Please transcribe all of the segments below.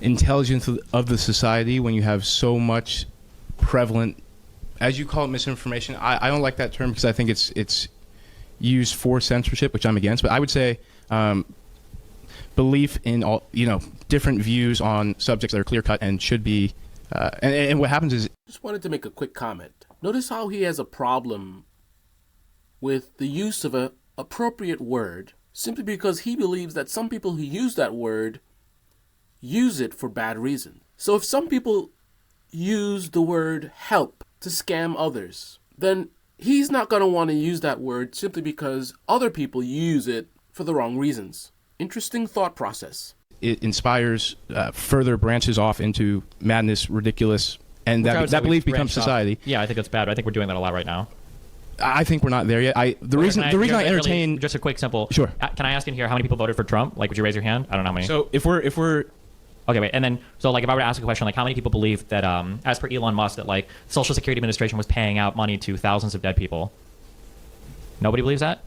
intelligence of the society when you have so much prevalent, as you call it, misinformation. I don't like that term because I think it's used for censorship, which I'm against. But I would say belief in all, different views on subjects that are clear cut and should be. And what happens is, just wanted to make a quick comment. Notice how he has a problem with the use of an appropriate word simply because he believes that some people who use that word use it for bad reasons. So if some people use the word help to scam others, then he's not going to want to use that word simply because other people use it for the wrong reasons. Interesting thought process. It inspires further branches off into madness, ridiculous, and that belief becomes society. Yeah, I think that's bad. I think we're doing that a lot right now. I think we're not there yet. The reason I entertain... Really, just a quick, simple... Sure. Can I ask in here how many people voted for Trump? Like, would you raise your hand? I don't know how many. So if we're... Okay, wait. And then, so like if I were to ask a question, like how many people believe that, as per Elon Musk, that like Social Security Administration was paying out money to thousands of dead people? Nobody believes that?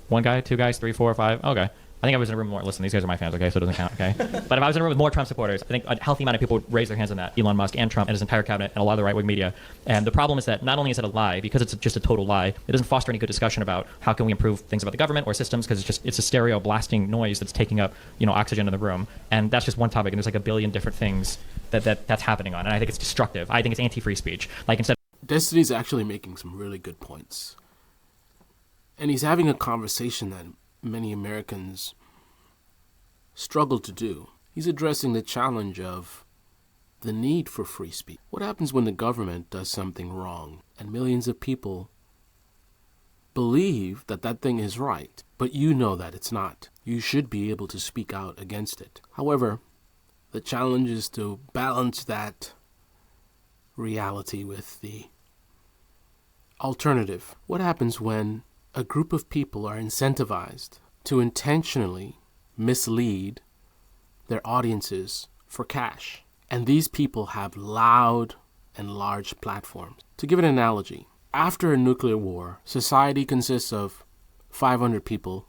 One guy, two guys, 3, 4, 5? Okay. I think I was in a room more. Listen, these guys are my fans, okay? So it doesn't count, okay? But if I was in a room with more Trump supporters, I think a healthy amount of people would raise their hands on that. Elon Musk and Trump and his entire cabinet and a lot of the right-wing media. And the problem is that not only is it a lie, because it's just a total lie, it doesn't foster any good discussion about how can we improve things about the government or systems, because it's a stereo blasting noise that's taking up, oxygen in the room. And that's just one topic, and there's like a billion different things that's happening on. And I think it's destructive. I think it's anti-free speech. Like instead. Destiny's actually making some really good points. And he's having a conversation that many Americans struggle to do. He's addressing the challenge of the need for free speech. What happens when the government does something wrong and millions of people believe that that thing is right, but you know that it's not? You should be able to speak out against it. However, the challenge is to balance that reality with the alternative. What happens when a group of people are incentivized to intentionally mislead their audiences for cash? And these people have loud and large platforms. To give an analogy, after a nuclear war, society consists of 500 people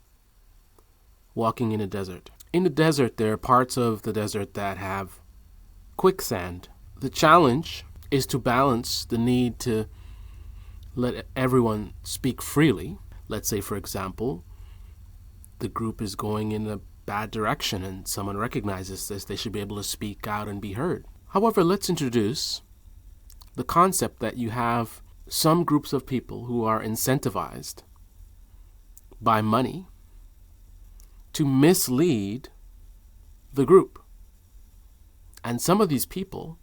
walking in a desert. In the desert, there are parts of the desert that have quicksand. The challenge is to balance the need to let everyone speak freely. Let's say, for example, the group is going in a bad direction and someone recognizes this, they should be able to speak out and be heard. However, let's introduce the concept that you have some groups of people who are incentivized by money to mislead the group. And some of these people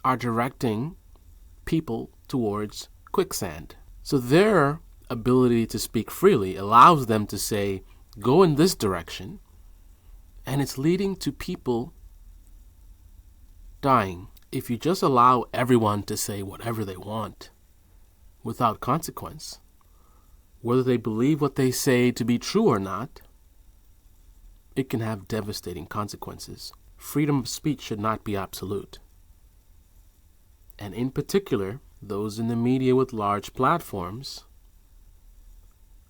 are directing people towards quicksand. So their ability to speak freely allows them to say, go in this direction, and it's leading to people dying. If you just allow everyone to say whatever they want without consequence, whether they believe what they say to be true or not, it can have devastating consequences. Freedom of speech should not be absolute. And in particular, those in the media with large platforms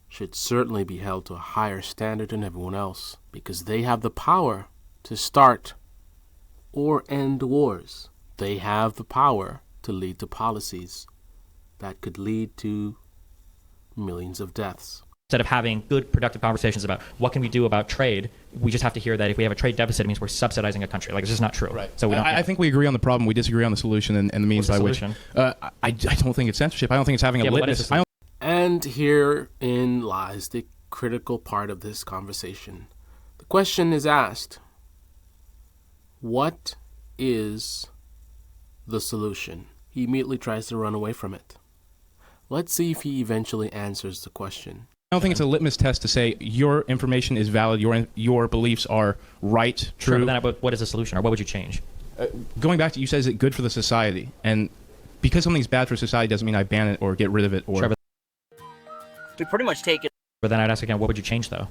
should certainly be held to a higher standard than everyone else, because they have the power to start or end wars. They have the power to lead to policies that could lead to millions of deaths. Instead of having good, productive conversations about what can we do about trade, we just have to hear that if we have a trade deficit, it means we're subsidizing a country. Like, it's just not true. Right. So we don't. I think we agree on the problem. We disagree on the solution and the means by which. I don't think it's censorship. I don't think it's having a litmus. And herein lies the critical part of this conversation. The question is asked, what is the solution? He immediately tries to run away from it. Let's see if he eventually answers the question. I don't think it's a litmus test to say your information is valid, your beliefs are right, true. Sure, but then what is the solution, or what would you change? Going back to, you said, is it good for the society? And because something's bad for society doesn't mean I ban it or get rid of it. Or sure, we pretty much take it. But then I'd ask again, what would you change, though?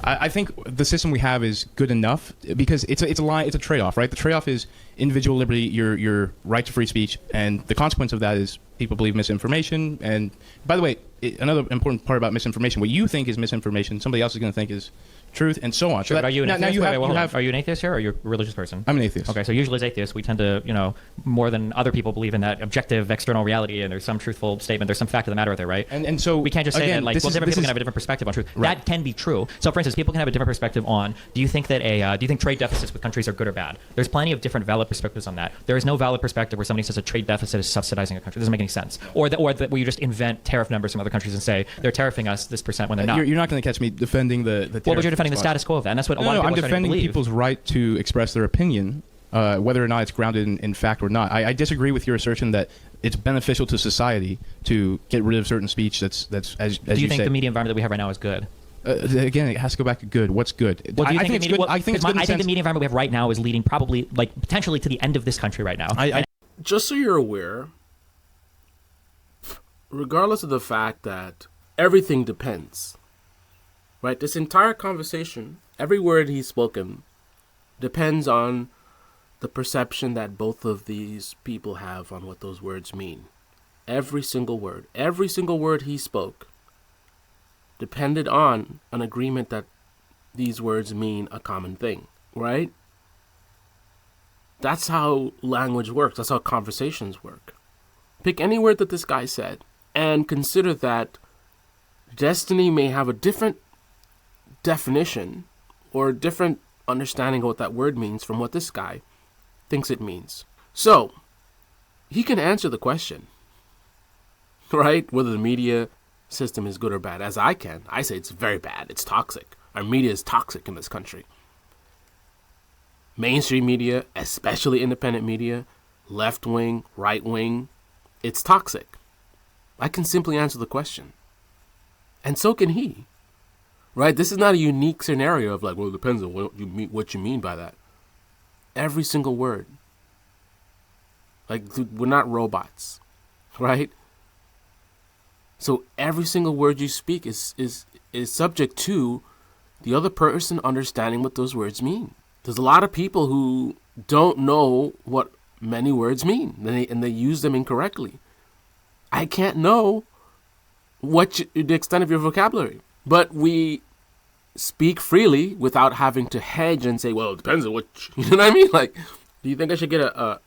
I think the system we have is good enough, because it's a trade-off, right? The trade-off is individual liberty, your right to free speech, and the consequence of that is people believe misinformation. And by the way, another important part about misinformation. What you think is misinformation, somebody else is going to think is truth, and so on. Sure, So but are you an atheist? you Wait, have, wait, hold you on. have. Are you an atheist here, or are you a religious person? I'm an atheist. Okay, so usually as atheists, we tend to, more than other people believe in that objective external reality, and there's some truthful statement, there's some fact of the matter there, right? And so we can't just say again, that, like, this well, is- different this people is- can have a different perspective on truth. Right. That can be true. So, for instance, people can have a different perspective on, do you think trade deficits with countries are good or bad? There's plenty of different valid perspectives on that. There is no valid perspective where somebody says a trade deficit is subsidizing a country. It doesn't make any sense. Or that where you just invent tariff numbers from other countries and say they're tariffing us this percent when they're not. You're not going to catch me defending the. Well, but you're defending the status quo of that, and that's what a lot of No, people I'm are starting to defending believe. people's right to express their opinion, whether or not it's grounded in fact or not. I disagree with your assertion that it's beneficial to society to get rid of certain speech that's as Do you think say. the media environment that we have right now is good? Again, it has to go back to good. What's good? Well, do you I think think it's the good. media, I think it's good in I the think the sense- media environment we have right now is leading probably, like, potentially to the end of this country right now. Just so you're aware, regardless of the fact that everything depends, right? This entire conversation, every word he's spoken, depends on the perception that both of these people have on what those words mean. Every single word he spoke depended on an agreement that these words mean a common thing, right? That's how language works. That's how conversations work. Pick any word that this guy said and consider that destiny may have a different definition or a different understanding of what that word means from what this guy thinks it means. So, he can answer the question, right? Whether the media system is good or bad, as I can. I say it's very bad. It's toxic. Our media is toxic in this country. Mainstream media, especially independent media, left-wing, right-wing, it's toxic. I can simply answer the question. And so can he. Right? This is not a unique scenario of like, well, it depends on what you mean by that. Every single word. Like, dude, we're not robots. Right? So every single word you speak is subject to the other person understanding what those words mean. There's a lot of people who don't know what many words mean, and they use them incorrectly. I can't know the extent of your vocabulary, but we speak freely without having to hedge and say, well, it depends on what, you know what I mean? Like, do you think I should get a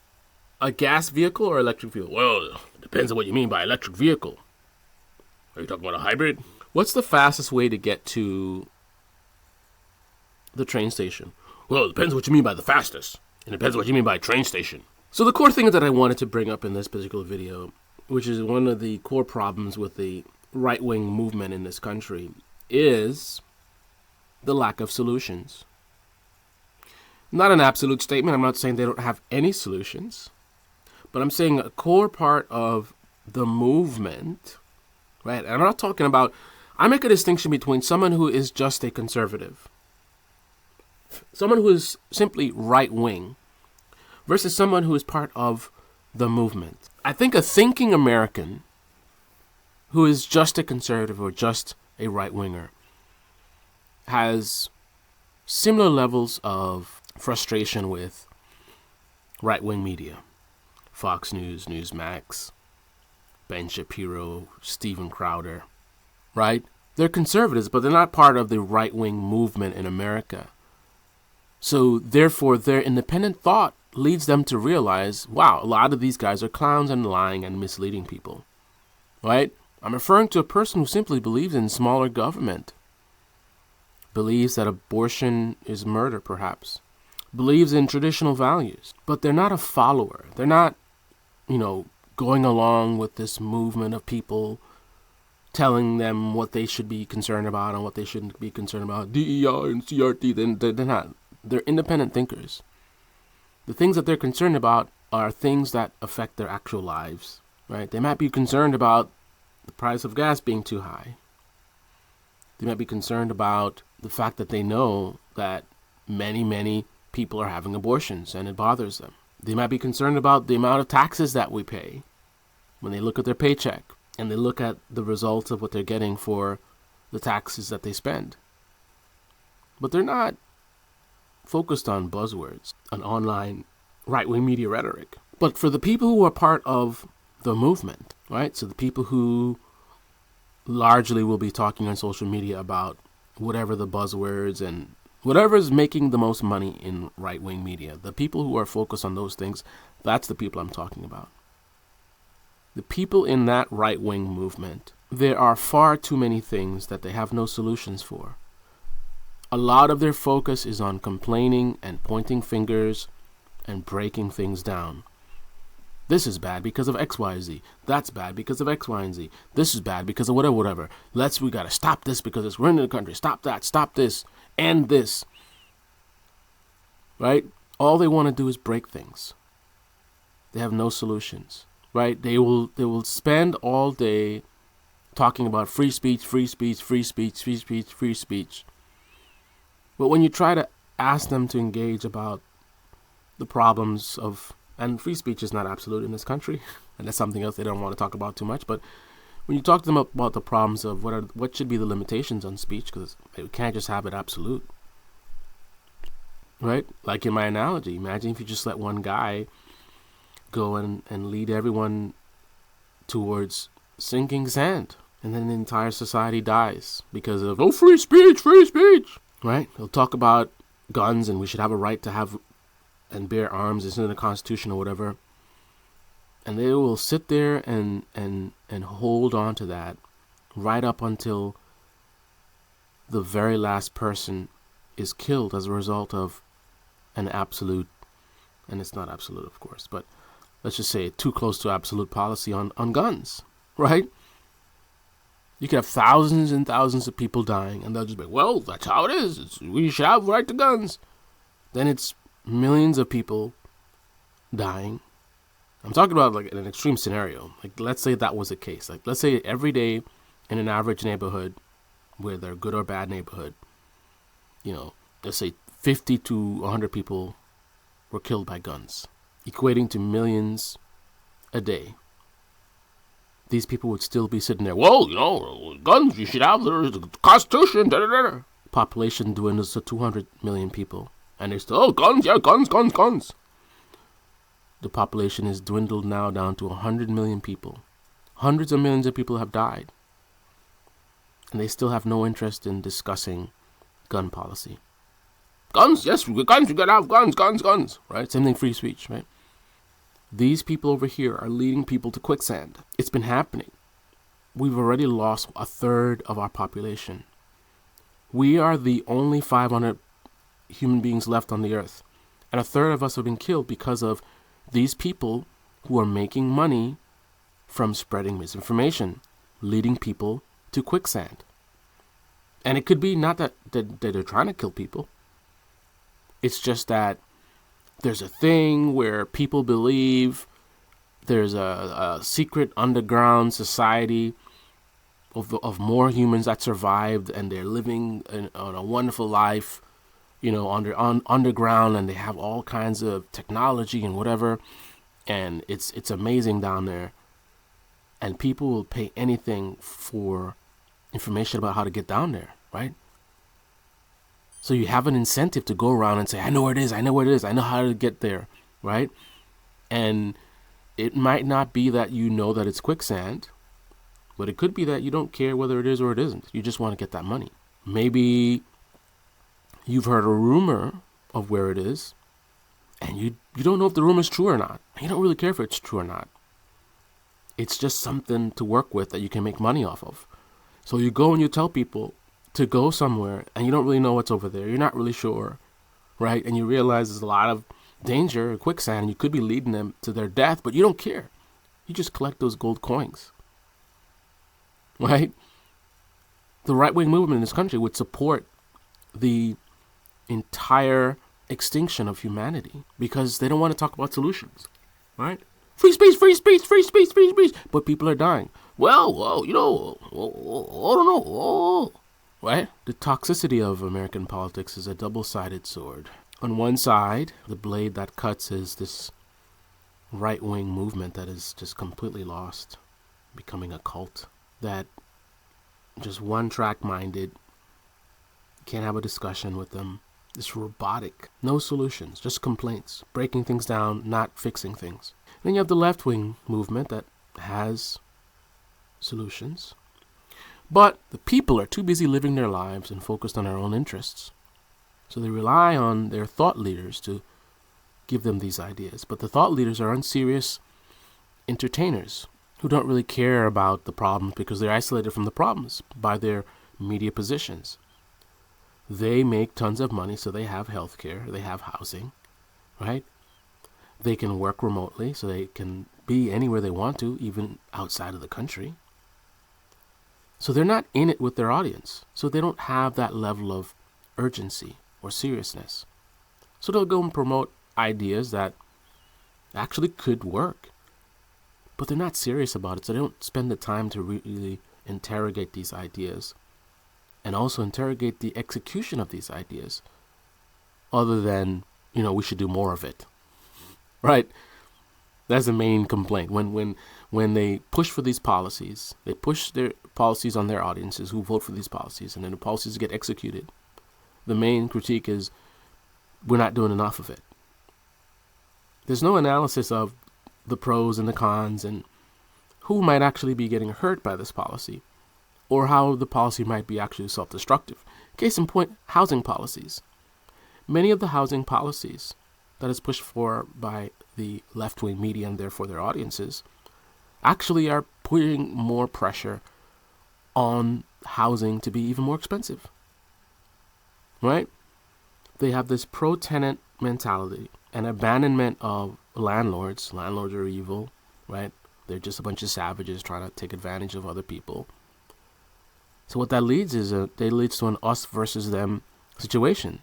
gas vehicle or electric vehicle? Well, it depends on what you mean by electric vehicle. Are you talking about a hybrid? What's the fastest way to get to the train station? Well, it depends what you mean by the fastest. It depends what you mean by train station. So the core thing that I wanted to bring up in this particular video, which is one of the core problems with the right-wing movement in this country, is the lack of solutions. Not an absolute statement. I'm not saying they don't have any solutions. But I'm saying a core part of the movement, right? And I'm not talking about, I make a distinction between someone who is just a conservative, someone who is simply right-wing, versus someone who is part of the movement. I think a thinking American who is just a conservative or just a right-winger has similar levels of frustration with right-wing media. Fox News, Newsmax, Ben Shapiro, Steven Crowder, right? They're conservatives, but they're not part of the right-wing movement in America. So therefore, their independent thought leads them to realize, wow, a lot of these guys are clowns and lying and misleading people, right? I'm referring to a person who simply believes in smaller government, believes that abortion is murder, perhaps, believes in traditional values, but they're not a follower. They're not, going along with this movement of people telling them what they should be concerned about and what they shouldn't be concerned about, DEI and CRT. They're not. They're independent thinkers. The things that they're concerned about are things that affect their actual lives, right? They might be concerned about the price of gas being too high. They might be concerned about the fact that they know that many, many people are having abortions and it bothers them. They might be concerned about the amount of taxes that we pay when they look at their paycheck and they look at the results of what they're getting for the taxes that they spend. But they're not focused on buzzwords, on online right-wing media rhetoric. But for the people who are part of the movement, right? So the people who largely will be talking on social media about whatever the buzzwords and whatever is making the most money in right-wing media. The people who are focused on those things, that's the people I'm talking about. The people in that right-wing movement, there are far too many things that they have no solutions for. A lot of their focus is on complaining and pointing fingers and breaking things down. This is bad because of X, Y, Z. That's bad because of X, Y, and Z. This is bad because of whatever. We gotta stop this because it's ruining the country. Stop that. Stop this. End this. Right? All they want to do is break things. They have no solutions. Right? They will spend all day talking about free speech, free speech, free speech, free speech, free speech. But when you try to ask them to engage about the problems of, and free speech is not absolute in this country, and that's something else they don't want to talk about too much, but when you talk to them about the problems of what should be the limitations on speech, because they can't just have it absolute, right? Like in my analogy, imagine if you just let one guy go and lead everyone towards sinking sand, and then the entire society dies because of, oh, free speech, right? He'll talk about guns and we should have a right to have and bear arms, it's in the Constitution or whatever. And they will sit there and hold on to that right up until the very last person is killed as a result of an absolute, and it's not absolute, of course, but let's just say too close to absolute policy on guns, right? You could have thousands and thousands of people dying, and they'll just be, well, that's how it is. We should have right to guns. Then it's millions of people dying. I'm talking about like an extreme scenario. Like, let's say that was the case. Like, let's say every day in an average neighborhood, whether good or bad neighborhood, let's say 50 to 100 people were killed by guns, equating to millions a day. These people would still be sitting there, well, guns, you should have the Constitution, da-da-da. Population dwindles to 200 million people. And they're still, guns, yeah, guns. The population is dwindled now down to 100 million people. Hundreds of millions of people have died. And they still have no interest in discussing gun policy. Guns, yes, guns, you gotta have guns, right? Same thing, free speech, right? These people over here are leading people to quicksand. It's been happening. We've already lost a third of our population. We are the only 500 human beings left on the earth. And a third of us have been killed because of these people who are making money from spreading misinformation, leading people to quicksand. And it could be not that they're trying to kill people. It's just that there's a thing where people believe there's a secret underground society of more humans that survived, and they're living on a wonderful life, underground, and they have all kinds of technology and whatever, and it's amazing down there. And people will pay anything for information about how to get down there, right? So you have an incentive to go around and say, I know where it is, I know how to get there, right? And it might not be that you know that it's quicksand, but it could be that you don't care whether it is or it isn't. You just want to get that money. Maybe you've heard a rumor of where it is, and you don't know if the rumor is true or not. You don't really care if it's true or not. It's just something to work with that you can make money off of. So you go and you tell people to go somewhere, and you don't really know what's over there. You're not really sure, right? And you realize there's a lot of danger, quicksand, and you could be leading them to their death, but you don't care. You just collect those gold coins, right? The right-wing movement in this country would support the entire extinction of humanity because they don't want to talk about solutions, right? Free speech. But people are dying. Well, I don't know. Right? The toxicity of American politics is a double-sided sword. On one side, the blade that cuts is this right-wing movement that is just completely lost, becoming a cult, that just one-track-minded, can't have a discussion with them. It's robotic. No solutions, just complaints, breaking things down, not fixing things. Then you have the left-wing movement that has solutions. But the people are too busy living their lives and focused on their own interests. So they rely on their thought leaders to give them these ideas. But the thought leaders are unserious entertainers who don't really care about the problems because they're isolated from the problems by their media positions. They make tons of money, so they have health care, they have housing, right? They can work remotely, so they can be anywhere they want to, even outside of the country. So they're not in it with their audience. So they don't have that level of urgency or seriousness. So they'll go and promote ideas that actually could work, but they're not serious about it. So they don't spend the time to really interrogate these ideas and also interrogate the execution of these ideas, other than, we should do more of it, right? That's the main complaint. When they push for these policies, they push their policies on their audiences who vote for these policies, and then the policies get executed. The main critique is, we're not doing enough of it. There's no analysis of the pros and the cons and who might actually be getting hurt by this policy, or how the policy might be actually self-destructive. Case in point, housing policies. Many of the housing policies that is pushed for by the left-wing media and therefore their audiences actually are putting more pressure on housing to be even more expensive, right? They have this pro-tenant mentality and abandonment of landlords. Landlords are evil, right? They're just a bunch of savages trying to take advantage of other people. So what that leads to an us versus them situation.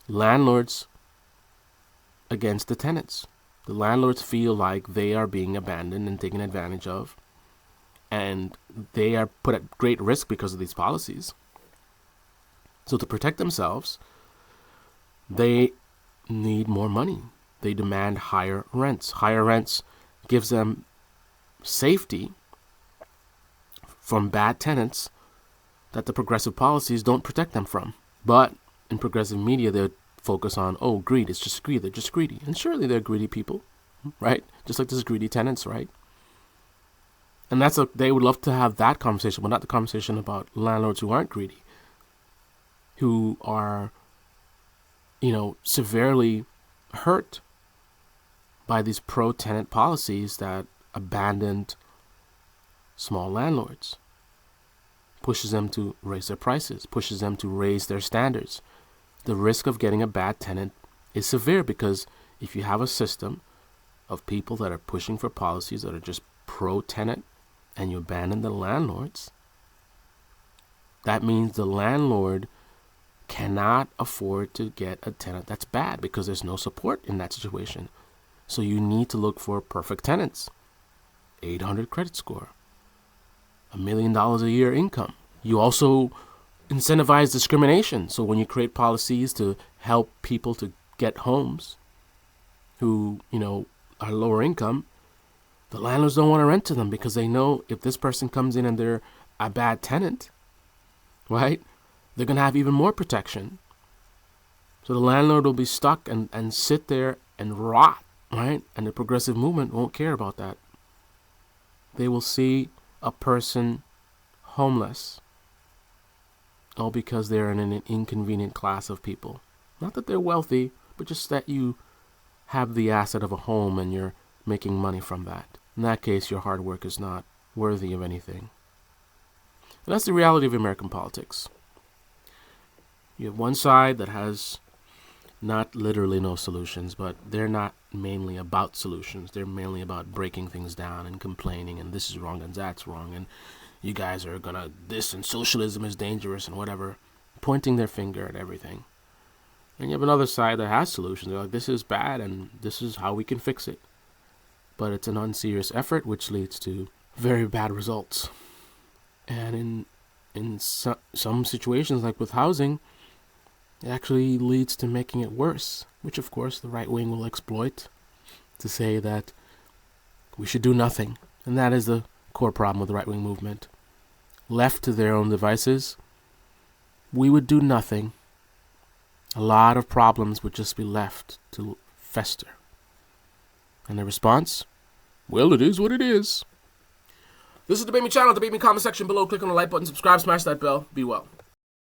Landlords against the tenants. The landlords feel like they are being abandoned and taken advantage of, and they are put at great risk because of these policies. So to protect themselves, they need more money. They demand higher rents. Higher rents gives them safety from bad tenants that the progressive policies don't protect them from. But in progressive media, they focus on, greed. It's just greed. They're just greedy. And surely they're greedy people, right? Just like there's greedy tenants, right? And they would love to have that conversation, but not the conversation about landlords who aren't greedy, who are, severely hurt by these pro-tenant policies that abandoned small landlords, pushes them to raise their prices, pushes them to raise their standards. The risk of getting a bad tenant is severe because if you have a system of people that are pushing for policies that are just pro-tenant and you abandon the landlords, that means the landlord cannot afford to get a tenant that's bad because there's no support in that situation. So you need to look for perfect tenants. 800 credit score, $1 million a year income. You also incentivize discrimination. So when you create policies to help people to get homes who, are lower income, the landlords don't want to rent to them because they know if this person comes in and they're a bad tenant, right, they're going to have even more protection. So the landlord will be stuck and sit there and rot, right? And the progressive movement won't care about that. They will see a person homeless, all because they're in an inconvenient class of people. Not that they're wealthy, but just that you have the asset of a home and you're making money from that. In that case, your hard work is not worthy of anything. And that's the reality of American politics. You have one side that has not literally no solutions, but they're not mainly about solutions. They're mainly about breaking things down and complaining, and this is wrong and that's wrong, and you guys are gonna this, and socialism is dangerous and whatever, pointing their finger at everything. And you have another side that has solutions. They're like, this is bad and this is how we can fix it. But it's an unserious effort which leads to very bad results. And in some situations, like with housing, it actually leads to making it worse, which of course the right wing will exploit to say that we should do nothing. And that is the core problem with the right wing movement. Left to their own devices, we would do nothing. A lot of problems would just be left to fester. And the response? Well, it is what it is. This is Debate Me channel. Debate Me comment section below. Click on the like button. Subscribe. Smash that bell. Be well.